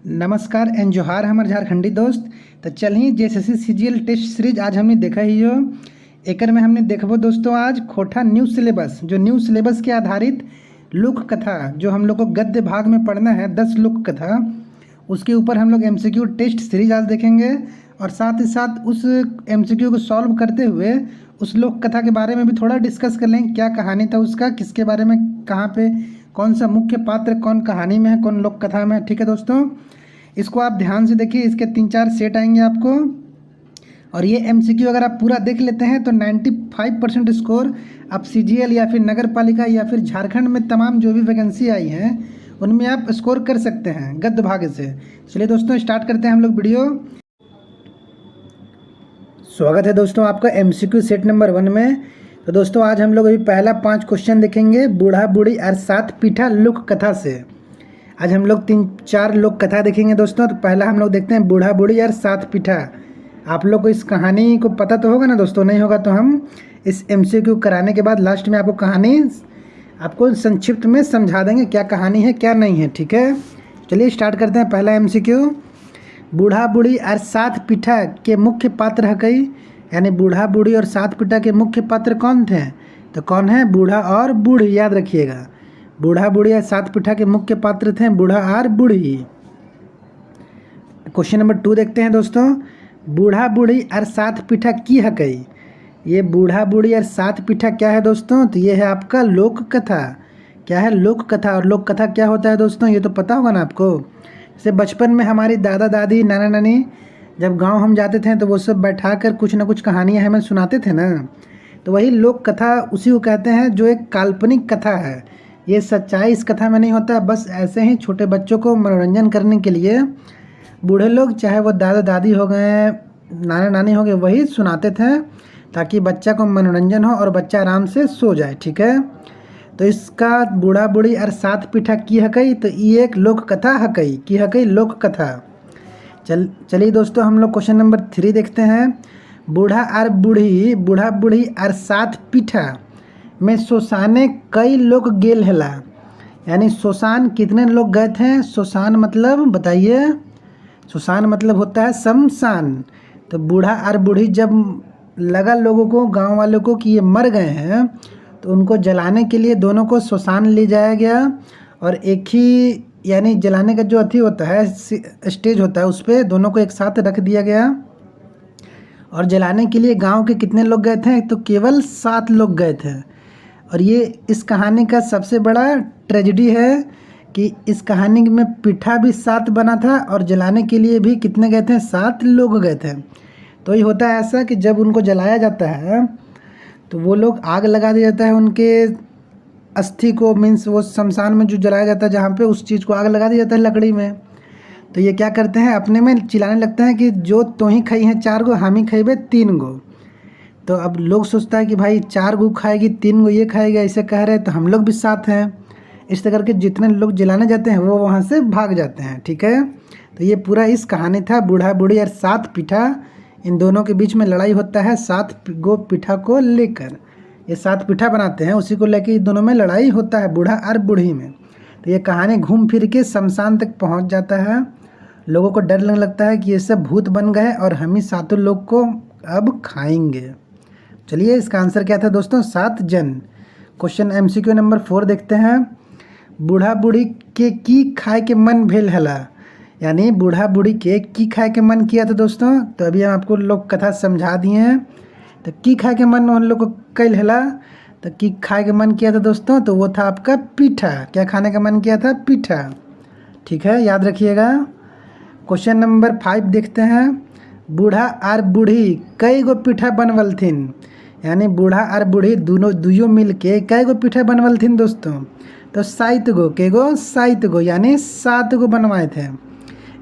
नमस्कार एंड जोहार हमारे झारखंडी दोस्त। तो चलिए जेएसएससी सीजीएल टेस्ट सीरीज आज हमने देखा ही हो। एकर में हमने देखबो दोस्तों आज खोटा न्यू सिलेबस, जो न्यू सिलेबस के आधारित लोक कथा जो हम लोग को गद्य भाग में पढ़ना है 10 लोक कथा, उसके ऊपर हम लोग एमसीक्यू टेस्ट सीरीज आज देखेंगे और साथ ही साथ उस एमसीक्यू को सॉल्व करते हुए उस लोक कथा के बारे में भी थोड़ा डिस्कस कर लेंगे। क्या कहानी था उसका, किसके बारे में, कहाँ पे कौन सा मुख्य पात्र कौन कहानी में है, कौन लोक कथा में है। ठीक है दोस्तों, इसको आप ध्यान से देखिए। इसके 3-4 सेट आएंगे आपको और ये एमसीक्यू अगर आप पूरा देख लेते हैं तो 95% स्कोर आप सीजीएल या फिर नगर पालिका या फिर झारखंड में तमाम जो भी वैकेंसी आई हैं उनमें आप स्कोर कर सकते हैं गद्य भाग से। चलिए दोस्तों स्टार्ट करते हैं हम लोग वीडियो। स्वागत है दोस्तों आपका एमसीक्यू सेट नंबर 1 में। तो दोस्तों आज हम लोग अभी पहला 5 क्वेश्चन देखेंगे बूढ़ा बूढ़ी और 7 पीठा लोक कथा से। आज हम लोग 3-4 लोक कथा देखेंगे दोस्तों। तो पहला हम लोग देखते हैं बूढ़ा बूढ़ी और 7 पीठा। आप लोग को इस कहानी को पता तो होगा ना दोस्तों, नहीं होगा तो हम इस एमसीक्यू कराने के बाद लास्ट में आपको कहानी आपको संक्षिप्त में समझा देंगे क्या कहानी है क्या नहीं है। ठीक है, चलिए स्टार्ट करते हैं। पहला एमसीक्यू, बूढ़ा बूढ़ी और 7 पीठा के मुख्य पात्र है कई, यानी बूढ़ा बूढ़ी और 7 पीठा के मुख्य पात्र कौन थे? तो कौन है? बूढ़ा और बूढ़ी, याद रखिएगा। बूढ़ा बूढ़ी और 7 पीठा के मुख्य पात्र थे बूढ़ा और बूढ़ी। क्वेश्चन नंबर 2 देखते हैं दोस्तों, बूढ़ा बूढ़ी और 7 पीठा की है कई। ये बूढ़ा बूढ़ी और 7 पीठा क्या है दोस्तों? तो ये है आपका लोक कथा। क्या है? लोक कथा। और लोक कथा क्या होता है दोस्तों, ये तो पता होगा ना आपको। जैसे बचपन में हमारी दादा दादी नाना नानी जब गांव हम जाते थे तो वो सब बैठा कर कुछ ना कुछ कहानियाँ हमें सुनाते थे ना, तो वही लोक कथा उसी को कहते हैं जो एक काल्पनिक कथा है। ये सच्चाई इस कथा में नहीं होता, बस ऐसे ही छोटे बच्चों को मनोरंजन करने के लिए बूढ़े लोग, चाहे वो दादा दादी हो गए नाना नानी हो गए, वही सुनाते थे ताकि बच्चा को मनोरंजन हो और बच्चा आराम से सो जाए। ठीक है, तो इसका बूढ़ा बूढ़ी और 7 पीठा की हकई, तो ये एक लोक कथा हकई, की हकई लोक कथा। चलिए दोस्तों हम लोग क्वेश्चन नंबर 3 देखते हैं। बूढ़ा और बूढ़ी, बूढ़ा बूढ़ी और 7 पीठा में शोशाने कई लोग गेल हेला, यानी शोशान कितने लोग गए थे? शोशान मतलब बताइए। शोशान मतलब होता है शमशान। तो बूढ़ा और बूढ़ी जब लगा लोगों को, गांव वालों को कि ये मर गए हैं, तो उनको जलाने के लिए दोनों को शोशान ले जाया गया और एक ही, यानी जलाने का जो अथी होता है स्टेज होता है, उस पर दोनों को एक साथ रख दिया गया। और जलाने के लिए गांव के कितने लोग गए थे? तो केवल 7 लोग गए थे। और ये इस कहानी का सबसे बड़ा ट्रेजेडी है कि इस कहानी में पीठा भी 7 बना था और जलाने के लिए भी कितने गए थे? 7 लोग गए थे। तो ये होता है ऐसा कि जब उनको जलाया जाता है तो वो लोग आग लगा दिया जाता है उनके अस्थि को, मीन्स वो शमशान में जो जलाया जाता है जहाँ पे, उस चीज़ को आग लगा दिया जाता है लकड़ी में। तो ये क्या करते हैं, अपने में चिल्लाने लगते हैं कि जो तो ही खाई हैं 4 गो, हम ही खाइबे 3 गो। तो अब लोग सोचता है कि भाई 4 गो खाएगी 3 गो ये खाएगा, ऐसे कह रहे हैं तो हम लोग भी साथ हैं। इस तरह करके जितने लोग जलाने जाते हैं वो वहाँ से भाग जाते हैं। ठीक है, तो ये पूरा इस कहानी था बूढ़ा बूढ़ी और 7 पीठा। इन दोनों के बीच में लड़ाई होता है 7 गो पीठा को लेकर। ये 7 पीठा बनाते हैं, उसी को लेकर इन दोनों में लड़ाई होता है बूढ़ा और बूढ़ी में। तो ये कहानी घूम फिर के शमशान तक पहुँच जाता है। लोगों को डर लगने लगता है कि ये सब भूत बन गए और हम ही 7 लोग को अब खाएंगे। चलिए इसका आंसर क्या था दोस्तों? 7 जन। क्वेश्चन एमसीक्यू नंबर 4 देखते हैं। बूढ़ा बूढ़ी के की खाए के मन भेल हला, यानी बूढ़ा बूढ़ी के की खाए के मन किया था दोस्तों। तो अभी हम आपको लोग कथा समझा दिए हैं। तो की खाए के मन उन लोग को कैल हला, तो की खाए के मन किया था दोस्तों, तो वो था आपका पीठा। क्या खाने का मन किया था? पीठा। ठीक है, याद रखिएगा। क्वेश्चन नंबर 5 देखते हैं। बूढ़ा और बूढ़ी कई गो पीठा बनवलथिन, यानी बूढ़ा और बूढ़ी दोनों दुइयों मिल के कई गो पीठा बनवलथिन दोस्तों? तो 7 गो। के गो? 7 गो, यानी 7 गो बनवाए थे।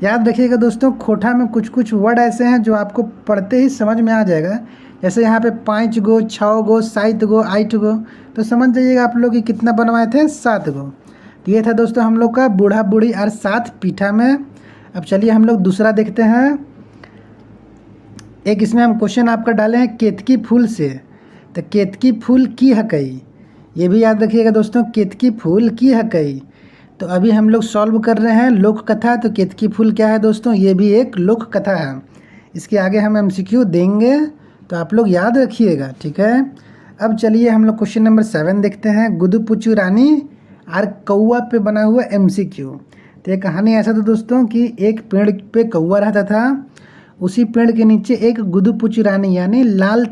याद रखिएगा दोस्तों, खोटा में कुछ कुछ वर्ड ऐसे हैं जो आपको पढ़ते ही समझ में आ जाएगा। जैसे यहाँ पे 5 गो, 6 गो, 7 गो, 8 गो, तो समझ जाइएगा आप लोग कि कितना बनवाए थे? 7 गो। तो ये था दोस्तों हम लोग का बूढ़ा बूढ़ी और 7 पीठा में। अब चलिए हम लोग दूसरा देखते हैं। एक इसमें हम क्वेश्चन आपका डाले हैं केतकी फूल से। तो केतकी फूल की हकई, ये भी याद रखिएगा दोस्तों, केतकी फूल की हकई। तो अभी हम लोग सॉल्व कर रहे हैं लोक कथा। तो केतकी फूल क्या है दोस्तों, ये भी एक लोक कथा है। इसके आगे हम एमसीक्यू देंगे तो आप लोग याद रखिएगा, ठीक है। अब चलिए हम लोग क्वेश्चन नंबर 7 देखते हैं। गुदुपुचु रानी और कौआ पे बना हुआ एमसीक्यू। तो ये कहानी ऐसा था दोस्तों कि एक पेड़ पे कौआ रहता था, उसी पेड़ के नीचे एक गुदुपुचु रानी यानी लाल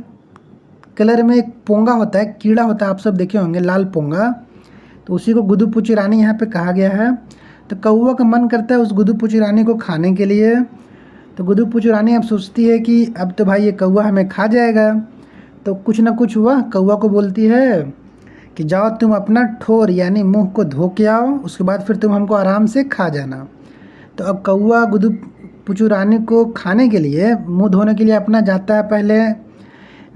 कलर में एक पोंगा होता है, कीड़ा होता है, आप सब देखे होंगे लाल पोंगा, तो उसी को गुदुपुचु रानी यहाँ पे कहा गया है। तो कौआ का मन करता है उस गुदुपुचु रानी को खाने के लिए। तो गुदुपुचु रानी अब सोचती है कि अब तो भाई ये कौआ हमें खा जाएगा। तो कुछ ना कुछ हुआ, कौआ को बोलती है कि जाओ तुम अपना ठोर यानी मुंह को धो के आओ, उसके बाद फिर तुम हमको आराम से खा जाना। तो अब कौआ गुदुपुचु रानी को खाने के लिए, मुंह धोने के लिए अपना जाता है पहले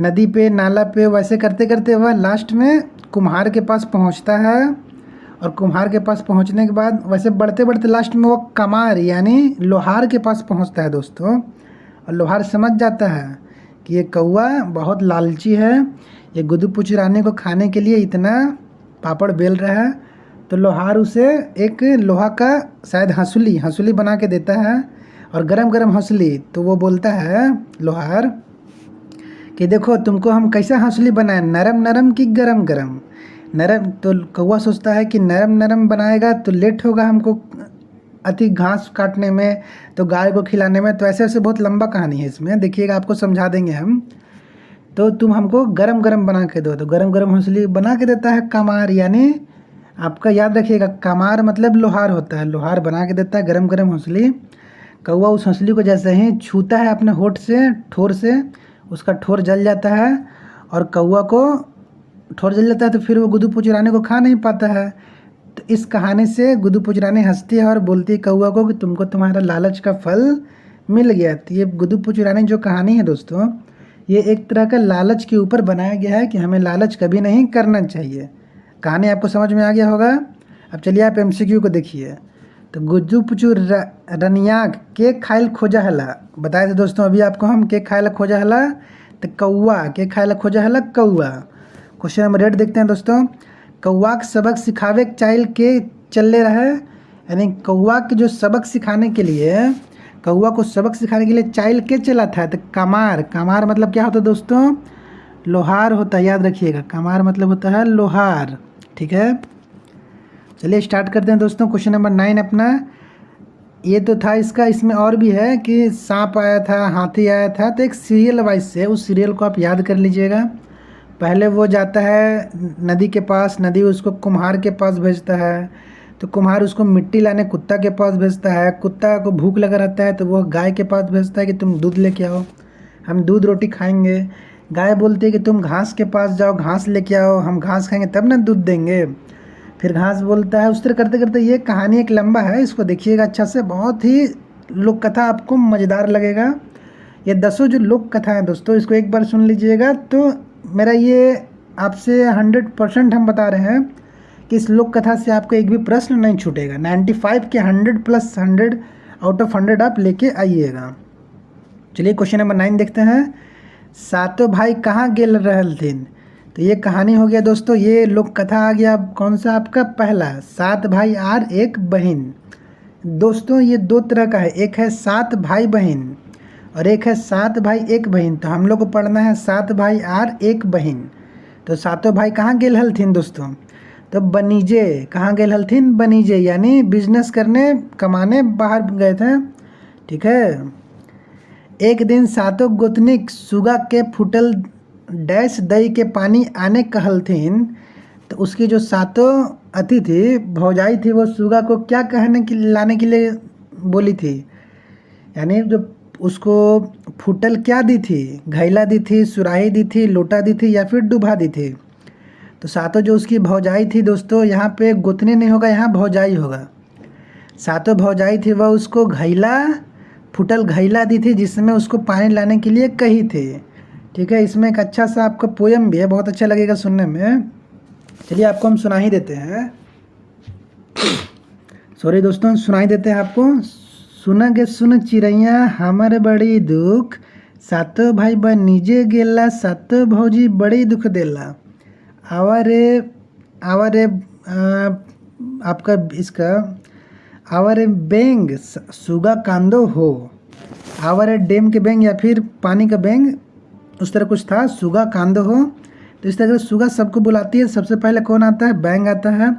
नदी पे, नाला पे। वैसे करते करते वह लास्ट में कुम्हार के पास पहुंचता है, और कुम्हार के पास पहुंचने के बाद वैसे बढ़ते बढ़ते लास्ट में वो कमार यानी लोहार के पास पहुंचता है दोस्तों। और लोहार समझ जाता है कि ये कौआ बहुत लालची है, ये गुदुपुचु रानी को खाने के लिए इतना पापड़ बेल रहा है। तो लोहार उसे एक लोहा का शायद हंसुली बना के देता है, और गरम गरम हंसुली। तो वो बोलता है लोहार कि देखो तुमको हम कैसा हंसुली बनाए, नरम नरम कि गरम गरम। नरम, तो कौआ सोचता है कि नरम नरम बनाएगा तो लेट होगा हमको अति घास काटने में, तो गाय को खिलाने में। तो ऐसे ऐसे बहुत लंबा कहानी है इसमें, देखिएगा आपको समझा देंगे हम। तो तुम हमको गरम गरम बना के दो। तो गरम गरम हंसुली बना के देता है कमार, यानी आपका याद रखिएगा कमार मतलब लोहार होता है। लोहार बना के देता है गरम गरम हंसुली। कौआ उस हंसुली को जैसे ही छूता है अपने होठ से, ठोर से, उसका ठोर जल जाता है, और कौआ को ठोर जल जाता है। तो फिर वो गुदुपुचु रानी को खा नहीं पाता है। तो इस कहानी से गुदुपुचु रानी हंसती है और बोलती है कौआ को कि तुमको तुम्हारा लालच का फल मिल गया। तो ये गुदुपुचु रानी जो कहानी है दोस्तों, ये एक तरह का लालच के ऊपर बनाया गया है कि हमें लालच कभी नहीं करना चाहिए। कहानी आपको समझ में आ गया होगा। अब चलिए आप एमसीक्यू को देखिए। तो गुदुपुचु रनियाक के खाइल खोजा हला, बताए थे दोस्तों अभी आपको हम, के खाइल खोजा हला। तो कौआ के खाइल खोजा हला कौआ। क्वेश्चन नंबर 8 देखते हैं दोस्तों। कौआ के सबक सिखावे चाइल के चले रहे, यानी कौआ के जो सबक सिखाने के लिए, कौआ को सबक सिखाने के लिए चाइल के चला था। तो कमार, कमार मतलब क्या होता है दोस्तों, लोहार होता है, याद रखिएगा कमार मतलब होता है लोहार, ठीक है। चलिए स्टार्ट करते हैं दोस्तों क्वेश्चन नंबर 9 अपना। ये तो था इसका, इसमें और भी है कि सांप आया था, हाथी आया था। तो एक सीरियल वाइज से, उस सीरियल को आप याद कर लीजिएगा। पहले वो जाता है नदी के पास, नदी उसको कुम्हार के पास भेजता है। तो कुम्हार उसको मिट्टी लाने कुत्ता के पास भेजता है। कुत्ता को भूख लगा रहता है तो वो गाय के पास भेजता है कि तुम दूध लेके आओ, हम दूध रोटी खाएंगे। गाय बोलती है कि तुम घास के पास जाओ, घास लेके आओ, हम घास खाएंगे तब ना दूध देंगे। फिर घास बोलता है। उस तरह करते करते ये कहानी एक लंबा है, इसको देखिएगा अच्छा से, बहुत ही लोक कथा आपको मज़ेदार लगेगा। ये 10 जो लोक कथा है दोस्तों, इसको एक बार सुन लीजिएगा। तो मेरा ये आपसे 100% हम बता रहे हैं कि इस लोक कथा से आपको एक भी प्रश्न नहीं छूटेगा। 95 के 100+100 आउट ऑफ 100 आप लेके आइएगा। चलिए क्वेश्चन नंबर 9 देखते हैं। सातों भाई कहाँ गेल रहल थिन। तो ये कहानी हो गया दोस्तों, ये लोक कथा आ गया कौन सा आपका, पहला 7 भाई और 1 बहन। दोस्तों ये 2 तरह का है, एक है 7 भाई बहन और एक है 7 भाई 1 बहन। तो हम लोग को पढ़ना है 7 भाई और 1 बहन। तो सातों भाई कहाँ गेल हलथिन दोस्तों, तो बनीजे। कहाँ गेल हलथिन, बनीजे, यानी बिजनेस करने कमाने बाहर गए थे, ठीक है। एक दिन सातों गोतनिक सुगा के फुटल डैश दही के पानी आने कहलथिन। तो उसकी जो सातों अतिथि भौजाई थी, वो सुगा को क्या कहने के लाने के लिए बोली थी, यानी जो उसको फुटल क्या दी थी, घैला दी थी, सुराही दी थी, लोटा दी थी या फिर डुबा दी थी। तो सातों जो उसकी भौजाई थी दोस्तों, यहाँ पे गोतनी नहीं होगा, यहाँ भौजाई होगा। सातों भौजाई थी, वह उसको घैला, फुटल घैला दी थी जिसमें उसको पानी लाने के लिए कही थी, ठीक है। इसमें एक अच्छा सा आपका पोयम भी है, बहुत अच्छा लगेगा सुनने में। चलिए आपको हम सुना ही देते हैं, सॉरी दोस्तों, सुना ही देते हैं आपको। सुनगे सुन चिड़ैया हमर बड़ी दुख, सातों भाई बनीजे गेला, सातों भौजी बड़ी दुख देला। आवा रे आपका इसका आवर बेंग सुगा कांदो हो, आवर डेम के बेंग या फिर पानी का बेंग, उस तरह कुछ था, सुगा कांदो हो। तो इस तरह से सुगा सबको बुलाती है। सबसे पहले कौन आता है? बैंग आता है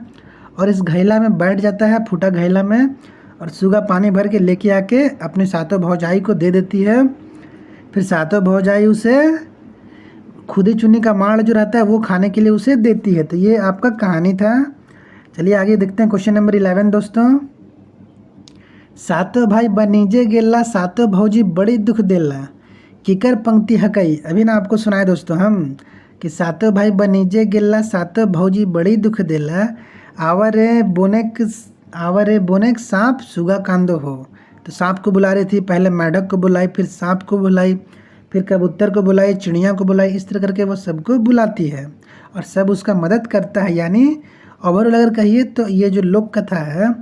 और इस घैला में बैठ जाता है, फूटा घैला में, और सुगा पानी भर के लेके आके अपने सातों भौजाई को दे देती है। फिर सातों भौजाई उसे खुदी चुन्नी का माड़ जो रहता है वो खाने के लिए उसे देती है। तो ये आपका कहानी था। चलिए आगे देखते हैं क्वेश्चन नंबर 11 दोस्तों। सातों भाई बनीजे गेला सातों भौजी बड़ी दुख देला, किकर पंक्ति हकई। अभी ना आपको सुनाए दोस्तों हम कि सातों भाई बनीजे गेला सातों भौजी बड़ी दुख देला, आवरे बोनेक सांप सुगा कांदो हो। तो सांप को बुला रही थी, पहले मेढक को बुलाई, फिर सांप को बुलाई, फिर कबूतर को बुलाई, चिड़िया को बुलाई, इस तरह करके वो सबको बुलाती है और सब उसका मदद करता है। यानी ओवरऑल अगर कहिए तो ये जो लोक कथा है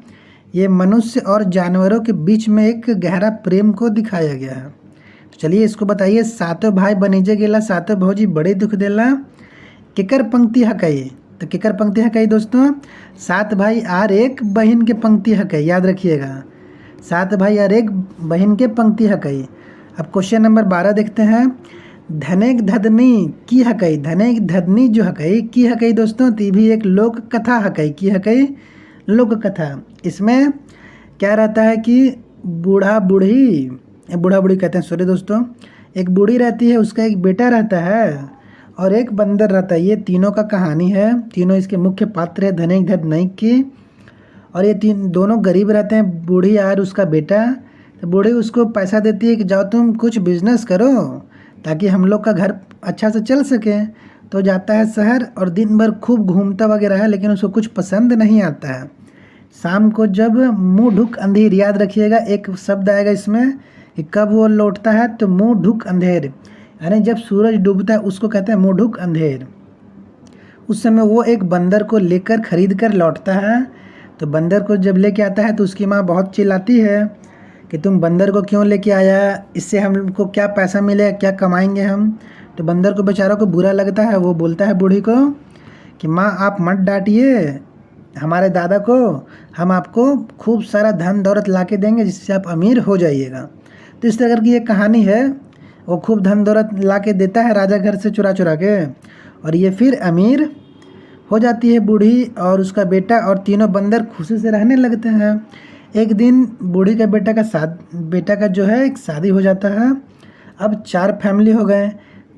ये मनुष्य और जानवरों के बीच में एक गहरा प्रेम को दिखाया गया है। तो चलिए इसको बताइए। सातों भाई बनीजे गेला सातों भौजी बड़ी दुख देला, केकर पंक्ति हकई। तो केकर पंक्ति हकई दोस्तों? सात भाई और एक बहन के पंक्ति हकई, याद रखिएगा, सात भाई और एक बहन के पंक्ति हकई। अब क्वेश्चन नंबर 12 देखते हैं। धनेक धदनी की हकई, धनेक धदनी जो हकई की हकई दोस्तों, तो ये भी एक लोक कथा हकई, की हकई लोक कथा। इसमें क्या रहता है कि बूढ़ा बूढ़ी कहते हैं, सॉरी दोस्तों, एक बूढ़ी रहती है, उसका एक बेटा रहता है और एक बंदर रहता है। ये तीनों का कहानी है, तीनों इसके मुख्य पात्र है धनेक धदनैक की। और ये दोनों गरीब रहते हैं, बूढ़ी और उसका बेटा। तो बूढ़ी उसको पैसा देती है कि जाओ तुम कुछ बिजनेस करो ताकि हम लोग का घर अच्छा से चल सके। तो जाता है शहर और दिन भर खूब घूमता वगैरह है, लेकिन उसको कुछ पसंद नहीं आता है। शाम को जब मुँह ढुक अंधेर, याद रखिएगा एक शब्द आएगा इसमें कि कब वो लौटता है, तो मुँह ढुक अंधेर, यानी जब सूरज डूबता है उसको कहते हैं मुँह ढुक अंधेर। उस समय वो एक बंदर को लेकर खरीद कर लौटता है। तो बंदर को जब लेके आता है तो उसकी माँ बहुत चिल्लाती है कि तुम बंदर को क्यों लेके आया, इससे हमको क्या पैसा मिलेगा, क्या कमाएंगे हम। तो बंदर को बेचारा को बुरा लगता है, वो बोलता है बूढ़ी को कि माँ आप मत डांटिए हमारे दादा को, हम आपको खूब सारा धन दौलत ला के देंगे जिससे आप अमीर हो जाइएगा। तो इस तरह की ये कहानी है। वो खूब धन दौलत ला के देता है राजा घर से चुरा चुरा के, और ये फिर अमीर हो जाती है बूढ़ी और उसका बेटा, और तीनों बंदर खुशी से रहने लगते हैं। एक दिन बूढ़ी का बेटा का जो है एक शादी हो जाता है। अब 4 फैमिली हो गए।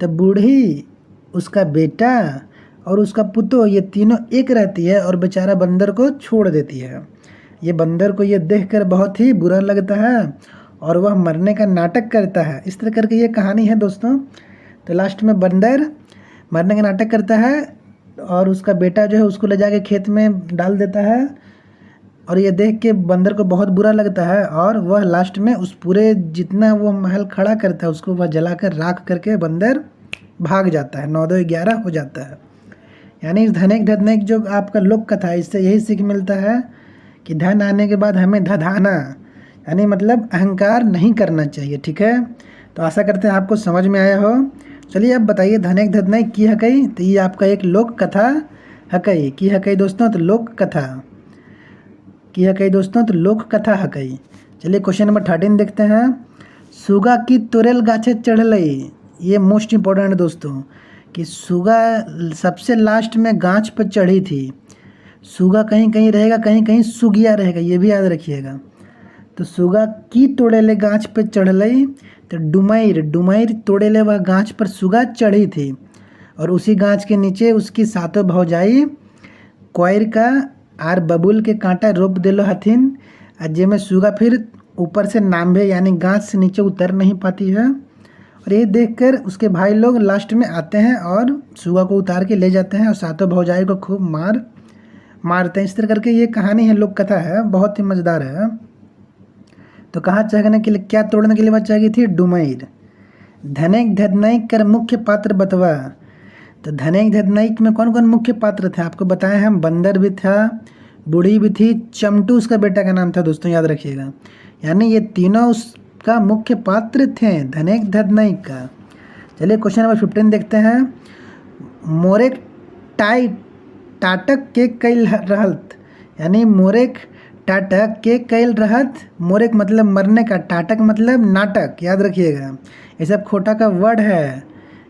तो बूढ़ी, उसका बेटा और उसका पुतो, ये तीनों एक रहती है और बेचारा बंदर को छोड़ देती है। ये बंदर को ये देखकर बहुत ही बुरा लगता है और वह मरने का नाटक करता है। इस तरह करके ये कहानी है दोस्तों। तो लास्ट में बंदर मरने का नाटक करता है और उसका बेटा जो है उसको ले जाके खेत में डाल देता है, और ये देख के बंदर को बहुत बुरा लगता है और वह लास्ट में उस पूरे जितना वो महल खड़ा करता है उसको वह जलाकर राख करके बंदर भाग जाता है। 9 2 11 हो जाता है। यानी इस धनेक धदनेक जो आपका लोक कथा है, इससे यही सीख मिलता है कि धन आने के बाद हमें धधाना, यानी मतलब अहंकार नहीं करना चाहिए। ठीक है, तो आशा करते हैं आपको समझ में आया हो। चलिए अब बताइए धनेक धदनेक की हकई, तो ये आपका एक लोक कथा हकई, की हकई दोस्तों, तो लोक कथा की हकई दोस्तों, तो लोक कथा हकई। चलिए क्वेश्चन नंबर 13 देखते हैं। सुगा की तुरेल गाछे चढ़लई, ये मोस्ट इम्पोर्टेंट है दोस्तों कि सुगा सबसे लास्ट में गाछ पर चढ़ी थी। सुगा कहीं कहीं रहेगा, कहीं कहीं सुगिया रहेगा, ये भी याद रखिएगा। तो सुगा की तोड़ेले गाछ पर चढ़लई, तो डुमैर तोड़ेले वह गाछ पर सुगा चढ़ी थी, और उसी गाछ के नीचे उसकी सातों भौजाई कोयर का आर बबूल के कांटा रोप देलो हथिन, जेमे सुगा फिर ऊपर से नाम्भे यानी गाछ से नीचे उतर नहीं पाती है। और ये देखकर उसके भाई लोग लास्ट में आते हैं और सुगा को उतार के ले जाते हैं और सातों भौजाई को खूब मारते हैं। इस तरह करके ये कहानी है, लोक कथा है, बहुत ही मज़ेदार है। तो कहाँ चढ़ने के लिए, क्या तोड़ने के लिए वह चाहिए थी? डुमैर। धनेक धदनैक कर मुख्य पात्र बतवा, तो धनेक धदनैक में कौन कौन मुख्य पात्र थे आपको बताए हम। बंदर भी था, बूढ़ी भी थी, चमटू उसका बेटा का नाम था दोस्तों, याद रखिएगा। यानी ये तीनों उसका मुख्य पात्र थे धनेक धदनैक का। चलिए क्वेश्चन नंबर 15 देखते हैं। मोरे टाटक के कई रहत, यानी मोरेक टाटक के कैल रहत। मोरेक मतलब मरने का, टाटक मतलब नाटक, याद रखिएगा। ये सब खोटा का वर्ड है,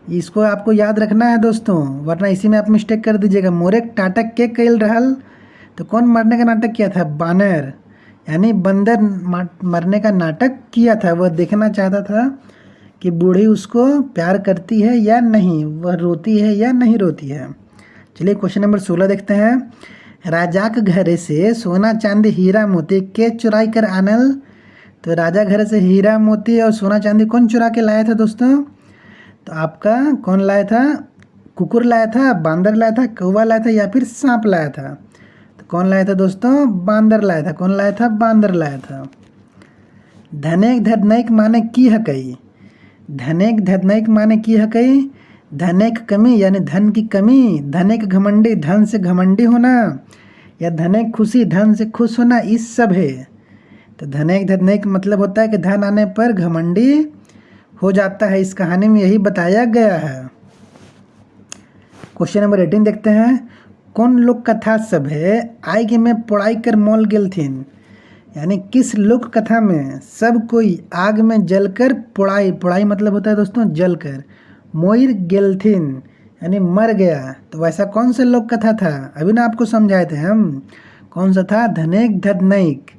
इसको आपको याद रखना है दोस्तों, वरना इसी में आप मिस्टेक कर दीजिएगा। मोरेक टाटक के कैल रहल, तो कौन मरने का नाटक किया था? बानर, यानी बंदर मरने का नाटक किया था। वह देखना चाहता था कि बूढ़ी उसको प्यार करती है या नहीं, वह रोती है या नहीं रोती है। चलिए क्वेश्चन नंबर 16 देखते हैं। राजाक घरे से सोना चांदी हीरा मोती के चुराई कर आनल। तो राजा घरे से हीरा मोती और सोना चांदी कौन चुरा के लाया था दोस्तों? तो आपका कौन लाया था? कुकुर लाया था, बांदर लाया था, कौवा लाया था या फिर सांप लाया था? तो कौन लाया था दोस्तों? बांदर लाया था। कौन लाया था? बांदर लाया था। धनेक धनैक माने की हकई। धनेक धनैक माने की हकई। धनेक कमी यानी धन की कमी, धनेक घमंडी धन से घमंडी होना, या धनेक खुशी धन से खुश होना, इस सब है। तो धनेक धनैक मतलब होता है कि धन आने पर घमंडी हो जाता है। इस कहानी में यही बताया गया है। क्वेश्चन नंबर 18 देखते हैं। कौन लोक कथा सब है आगे में पोड़ाई कर मोल गेलथिन। यानी किस लोक कथा में सब कोई आग में जलकर पोड़ाई, पोड़ाई मतलब होता है दोस्तों जलकर, मोइर गेलथिन यानी मर गया। तो वैसा कौन सा लोक कथा था? अभी ना आपको समझाए थे हम, कौन सा था? धनेक धनैक।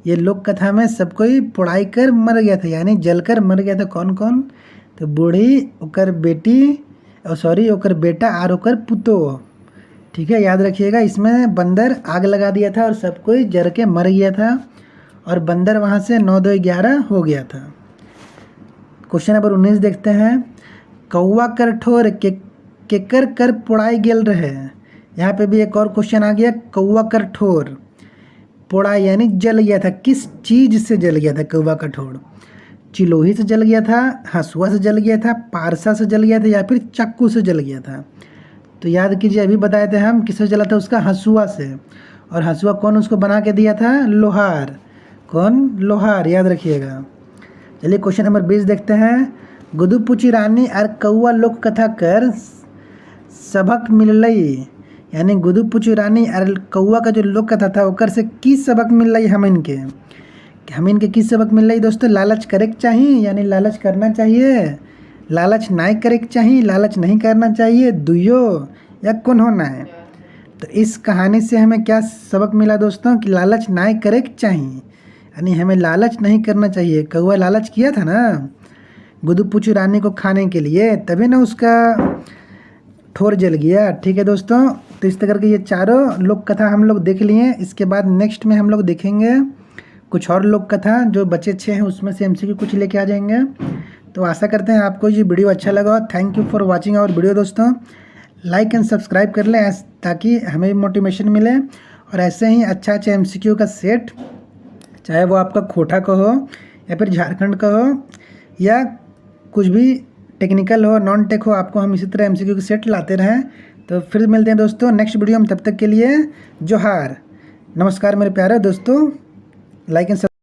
ये लोक कथा में सब कोई पोड़ाई कर मर गया था, यानी जलकर मर गया था। कौन कौन? तो बूढ़ी, ओकर बेटी, ओकर बेटा और ओकर पुतोह। ठीक है, याद रखिएगा। इसमें बंदर आग लगा दिया था और सब कोई जल के मर गया था, और बंदर वहाँ से 9 2 11 हो गया था। क्वेश्चन नंबर 19 देखते हैं। कौवा कर ठोर केकर कर पोड़ाई गेल रहे। यहाँ पे भी एक और क्वेश्चन आ गया। कौवा कर ठोर, पोड़ाई यानी जल गया था। किस चीज़ से जल गया था कौवा का ठोर? चिलोही से जल गया था, हंसुआ से जल गया था, पारसा से जल गया था, या फिर चाकू से जल गया था? तो याद कीजिए, अभी बताए थे हम किससे जला था? उसका हंसुआ से। और हंसुआ कौन उसको बना के दिया था? लोहार। कौन? लोहार, याद रखिएगा। चलिए क्वेश्चन नंबर 20 देखते हैं। गुदुपुची रानी और कौआ लोक कथा कर सबक मिललई। यानी गुदुपुची रानी और कौआ का जो लोक कथा था ओकर से की सबक मिललई हमन के? की सबक मिललई दोस्तों? लालच करे के चाहिए, यानी लालच करना चाहिए, लालच नहीं करे के चाहिए, लालच नहीं करना चाहिए, दुयो या कौन होना है? तो इस कहानी से हमें क्या सबक मिला दोस्तों? कि लालच नहीं करे के चाहिए, यानी हमें लालच नहीं करना चाहिए। कौआ लालच किया था ना गुदुपुची रानी को खाने के लिए, तभी ना उसका ठोर जल गया। ठीक है दोस्तों, तो इस तरह के ये चारों लोक कथा हम लोग देख लिए। इसके बाद नेक्स्ट में हम लोग देखेंगे कुछ और लोक कथा जो बचे 6 हैं, उसमें से MCQ कुछ लेके आ जाएंगे। तो आशा करते हैं आपको ये वीडियो अच्छा लगा। Thank you for watching our video दोस्तों। लाइक एंड सब्सक्राइब कर लें ताकि हमें भी मोटिवेशन मिले, और ऐसे ही अच्छा MCQ का सेट, चाहे वो आपका खोटा का हो या फिर झारखंड का हो या कुछ भी टेक्निकल हो, नॉन टेक हो, आपको हम इसी तरह MCQ का सेट लाते रहें। तो फिर मिलते हैं दोस्तों नेक्स्ट वीडियो में। तब तक के लिए जोहार, नमस्कार मेरे प्यारे दोस्तों। Like and